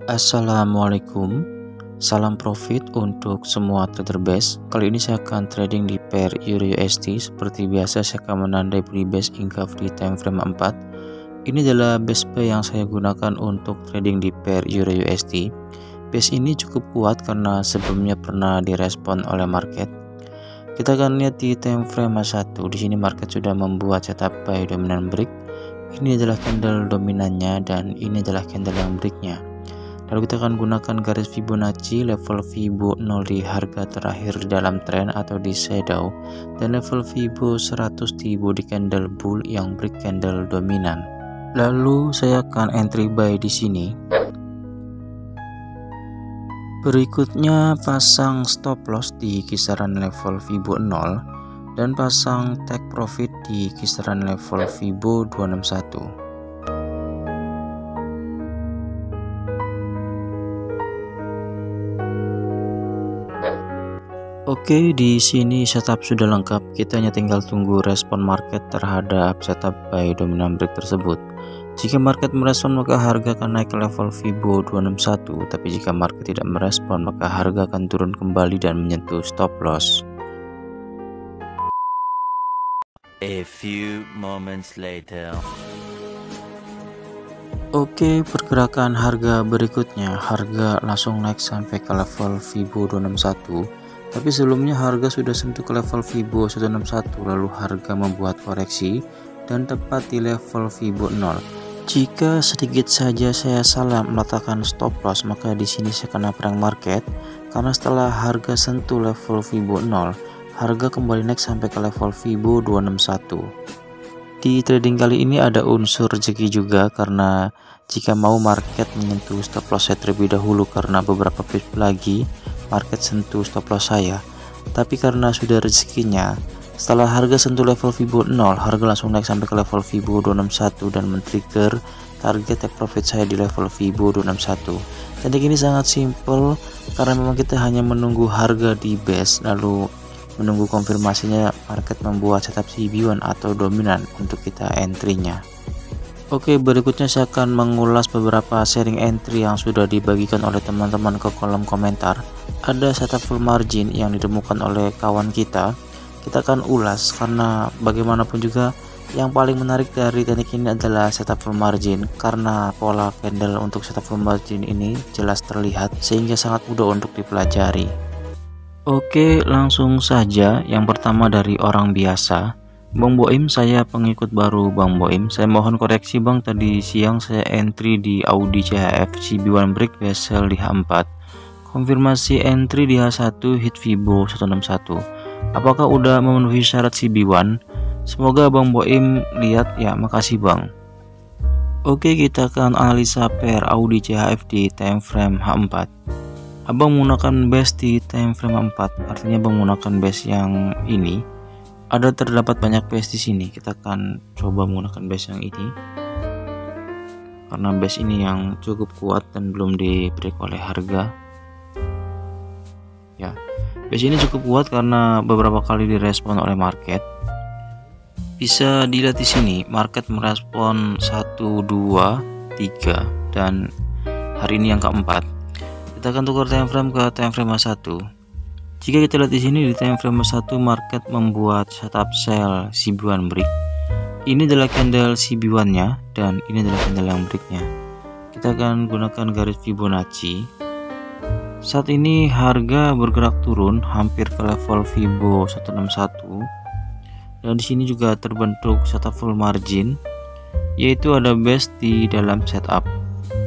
Assalamualaikum, salam profit untuk semua trader base. Kali ini saya akan trading di pair Euro USD. Seperti biasa saya akan menandai beli base ingkaf di time frame 4. Ini adalah base buy yang saya gunakan untuk trading di pair Euro USD. Base ini cukup kuat karena sebelumnya pernah direspon oleh market. Kita akan lihat di time frame 1. Di sini market sudah membuat setup buy dominant break. Ini adalah candle dominannya dan ini adalah candle yang breaknya. Lalu kita akan gunakan garis Fibonacci, level Fibo 0 di harga terakhir di dalam tren atau di shadow, dan level Fibo 100 di body candle bull yang break candle dominan. Lalu saya akan entry buy di sini. Berikutnya pasang stop loss di kisaran level Fibo 0 dan pasang take profit di kisaran level Fibo 261. Oke, di sini setup sudah lengkap. Kita hanya tinggal tunggu respon market terhadap setup buy dominant break tersebut. Jika market merespon maka harga akan naik ke level Fibo 261, tapi jika market tidak merespon maka harga akan turun kembali dan menyentuh stop loss. A few moments later. Oke, pergerakan harga berikutnya, harga langsung naik sampai ke level Fibo 261. Tapi sebelumnya harga sudah sentuh ke level Fibo 161, lalu harga membuat koreksi dan tepat di level Fibo 0. Jika sedikit saja saya salah meletakkan stop loss, maka di sini saya kena prank market karena setelah harga sentuh level Fibo 0, harga kembali naik sampai ke level Fibo 261. Di trading kali ini ada unsur rezeki juga karena jika mau market menyentuh stop loss saya terlebih dahulu karena beberapa pip lagi market sentuh stop loss saya, tapi karena sudah rezekinya setelah harga sentuh level Fibo 0, harga langsung naik sampai ke level Fibo 261 dan men-trigger target take profit saya di level Fibo 261. Teknik ini sangat simple karena memang kita hanya menunggu harga di base lalu menunggu konfirmasinya market membuat setup CB1 atau dominan untuk kita entry-nya. Oke, berikutnya saya akan mengulas beberapa sharing entry yang sudah dibagikan oleh teman-teman ke kolom komentar. Ada setup full margin yang ditemukan oleh kawan kita. Kita akan ulas karena bagaimanapun juga yang paling menarik dari teknik ini adalah setup full margin karena pola candle untuk setup full margin ini jelas terlihat sehingga sangat mudah untuk dipelajari. Oke, langsung saja. Yang pertama dari orang biasa, Bang Boim, saya pengikut baru Bang Boim. Saya mohon koreksi Bang, tadi siang saya entry di Audi CHF CB1 break vessel di H4. Konfirmasi entry di H1 hit Fibo 161. Apakah udah memenuhi syarat CB1? Semoga Bang Boim lihat ya, makasih Bang. Oke, kita akan analisa pair Audi CHF di time frame H4. Abang menggunakan base di time frame 4, artinya Bang menggunakan base yang ini. Ada terdapat banyak base di sini. Kita akan coba menggunakan base yang ini karena base ini yang cukup kuat dan belum di break oleh harga. Ya, base ini cukup kuat karena beberapa kali direspon oleh market. Bisa dilihat di sini, market merespon 1, 2, 3 dan hari ini yang keempat. Kita akan tukar time frame ke time frame 1. Jika kita lihat di sini di time frame 1 market membuat setup sell CB1 break. Ini adalah candle CB1-nya dan ini adalah candle yang breaknya. Kita akan gunakan garis Fibonacci. Saat ini harga bergerak turun hampir ke level Fibo 161. Dan di sini juga terbentuk setup full margin, yaitu ada base di dalam setup.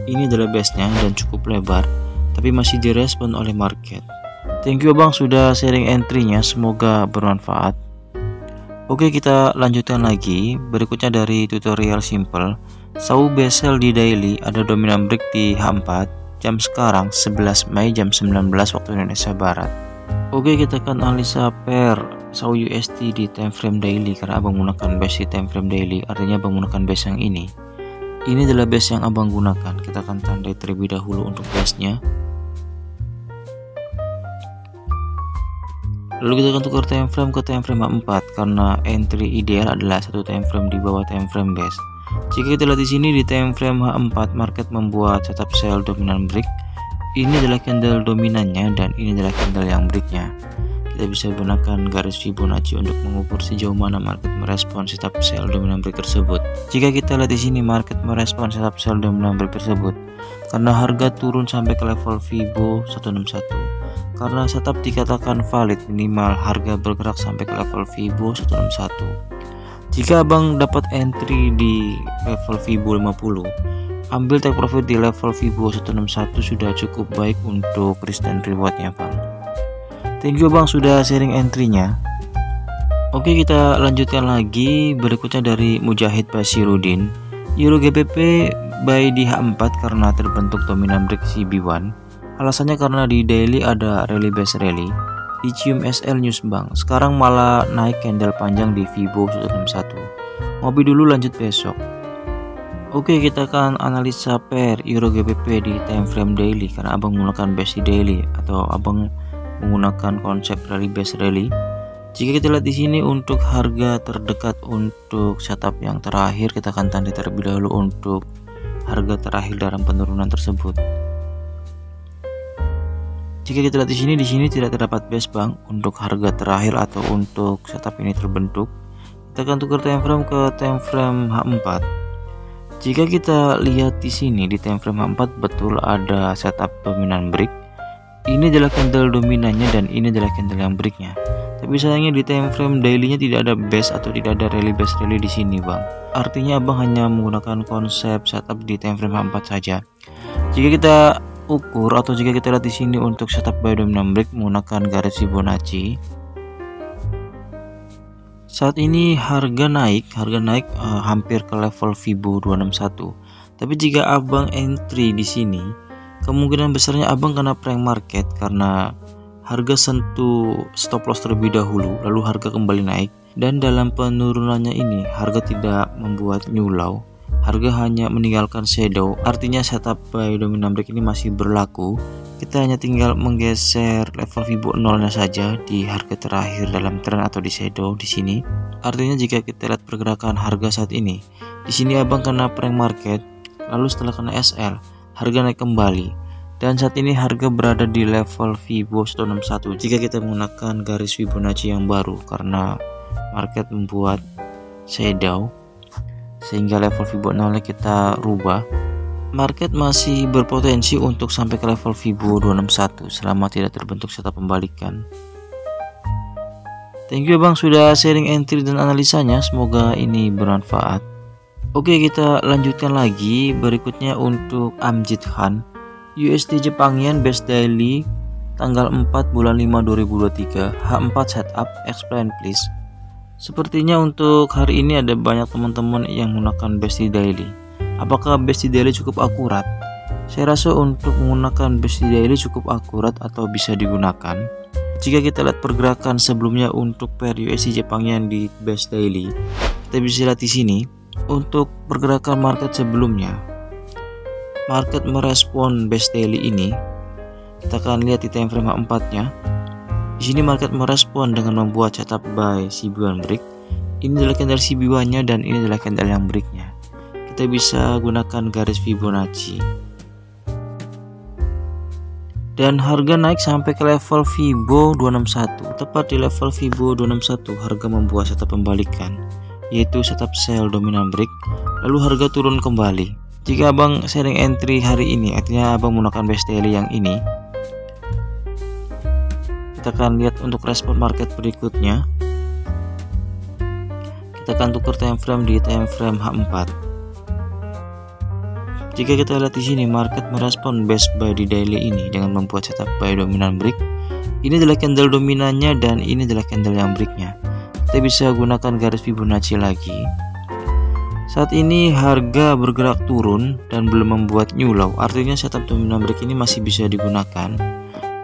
Ini adalah base-nya dan cukup lebar, tapi masih direspon oleh market. Thank you Bang sudah sharing entry-nya, semoga bermanfaat. Oke, kita lanjutkan lagi. Berikutnya dari tutorial simple. Sau bezel di daily ada dominant break di H4. Jam sekarang 11 Mei jam 19 waktu Indonesia Barat. Oke, kita akan analisa pair Sau USD di time frame daily karena Abang menggunakan base di time frame daily, artinya Abang menggunakan base yang ini. Ini adalah base yang Abang gunakan. Kita akan tandai terlebih dahulu untuk base-nya. Lalu kita akan tukar time frame ke time frame 4 karena entry ideal adalah satu time frame di bawah time frame base. Jika kita lihat di sini di time frame H4, market membuat setup sell dominan break. Ini adalah candle dominannya dan ini adalah candle yang breaknya. Kita bisa gunakan garis Fibonacci untuk mengukur sejauh mana market merespon setup sell dominan break tersebut. Jika kita lihat di sini market merespon setup sell dominan break tersebut karena harga turun sampai ke level Fibo 161. Karena setup dikatakan valid, minimal harga bergerak sampai ke level Fibo 161. Jika abang dapat entry di level Fibo 50, ambil take profit di level Fibo 161 sudah cukup baik untuk risk dan rewardnya bang. Thank you bang sudah sharing entry-nya. Oke, kita lanjutkan lagi. Berikutnya dari Mujahid Basirudin. Euro GBP buy di H4 karena terbentuk dominan break CB1. Alasannya karena di daily ada rally base rally. Di Cium SL News bang, sekarang malah naik candle panjang di Fibo 161. Ngopi dulu lanjut besok. Oke, kita akan analisa pair Euro GBP di time frame daily karena abang menggunakan base daily atau abang menggunakan konsep rally base rally. Jika kita lihat di sini untuk harga terdekat untuk setup yang terakhir, kita akan tanda terlebih dahulu untuk harga terakhir dalam penurunan tersebut. Jika kita lihat di sini tidak terdapat base bang untuk harga terakhir atau untuk setup ini terbentuk. Kita akan tukar time frame ke time frame H4. Jika kita lihat di sini di time frame H4 betul ada setup dominan break. Ini adalah candle dominannya dan ini adalah candle yang breaknya. Tapi sayangnya di time frame daily-nya tidak ada base atau tidak ada rally base rally di sini bang. Artinya abang hanya menggunakan konsep setup di time frame H4 saja. Jika kita ukur atau jika kita lihat di sini untuk setup buy dominant break menggunakan garis Fibonacci, saat ini harga naik hampir ke level Fibo 261. Tapi jika abang entry di sini, kemungkinan besarnya abang kena prank market karena harga sentuh stop loss terlebih dahulu, lalu harga kembali naik, dan dalam penurunannya ini harga tidak membuat new low. Harga hanya meninggalkan shadow, artinya setup buy dominant break ini masih berlaku. Kita hanya tinggal menggeser level Fibo 0-nya saja di harga terakhir dalam tren atau di shadow di sini. Artinya jika kita lihat pergerakan harga saat ini, di sini abang kena prank market, lalu setelah kena SL, harga naik kembali. Dan saat ini harga berada di level Fibo 161 jika kita menggunakan garis Fibonacci yang baru karena market membuat shadow. Sehingga level Fibo 0 kita rubah. Market masih berpotensi untuk sampai ke level Fibo 261 selama tidak terbentuk setup pembalikan. Thank you bang sudah sharing entry dan analisanya, semoga ini bermanfaat. Oke, kita lanjutkan lagi. Berikutnya untuk Amjid Khan, USD Jepang Yen base daily tanggal 4 bulan 5 2023, H4 setup, explain please. Sepertinya untuk hari ini ada banyak teman-teman yang menggunakan base daily. Apakah base daily cukup akurat? Saya rasa untuk menggunakan base daily cukup akurat atau bisa digunakan. Jika kita lihat pergerakan sebelumnya untuk pair USD Jepang Yen di base daily, kita bisa lihat di sini untuk pergerakan market sebelumnya. Market merespon base daily ini. Kita akan lihat di time frame 4-nya. Di sini market merespon dengan membuat setup buy CB1 break. Ini adalah candle CB1-nya dan ini adalah candle yang breaknya. Kita bisa gunakan garis Fibonacci. Dan harga naik sampai ke level Fibo 261. Tepat di level Fibo 261 harga membuat setup pembalikan, yaitu setup sell dominant break. Lalu harga turun kembali. Jika abang sharing entry hari ini, artinya abang menggunakan base daily yang ini. Kita akan lihat untuk respon market berikutnya. Kita akan tukar time frame di time frame H4. Jika kita lihat di sini market merespon base buy di daily ini dengan membuat setup buy dominant break. Ini adalah candle dominannya dan ini adalah candle yang breaknya. Kita bisa gunakan garis Fibonacci lagi. Saat ini harga bergerak turun dan belum membuat new low, artinya setup dominant break ini masih bisa digunakan.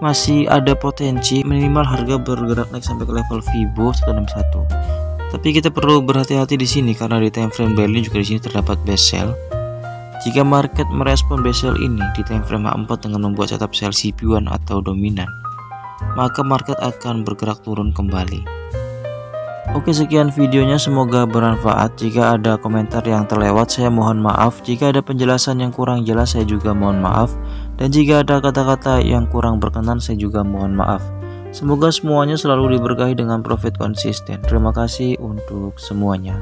Masih ada potensi minimal harga bergerak naik sampai ke level Fibo 161. Tapi kita perlu berhati-hati di sini karena di time frame daily juga di sini terdapat base sell. Jika market merespon base sell ini di time frame H4 dengan membuat setup sell CP1 atau dominan, maka market akan bergerak turun kembali. Oke, sekian videonya, semoga bermanfaat. Jika ada komentar yang terlewat saya mohon maaf. Jika ada penjelasan yang kurang jelas saya juga mohon maaf. Dan jika ada kata-kata yang kurang berkenan saya juga mohon maaf. Semoga semuanya selalu diberkahi dengan profit konsisten. Terima kasih untuk semuanya.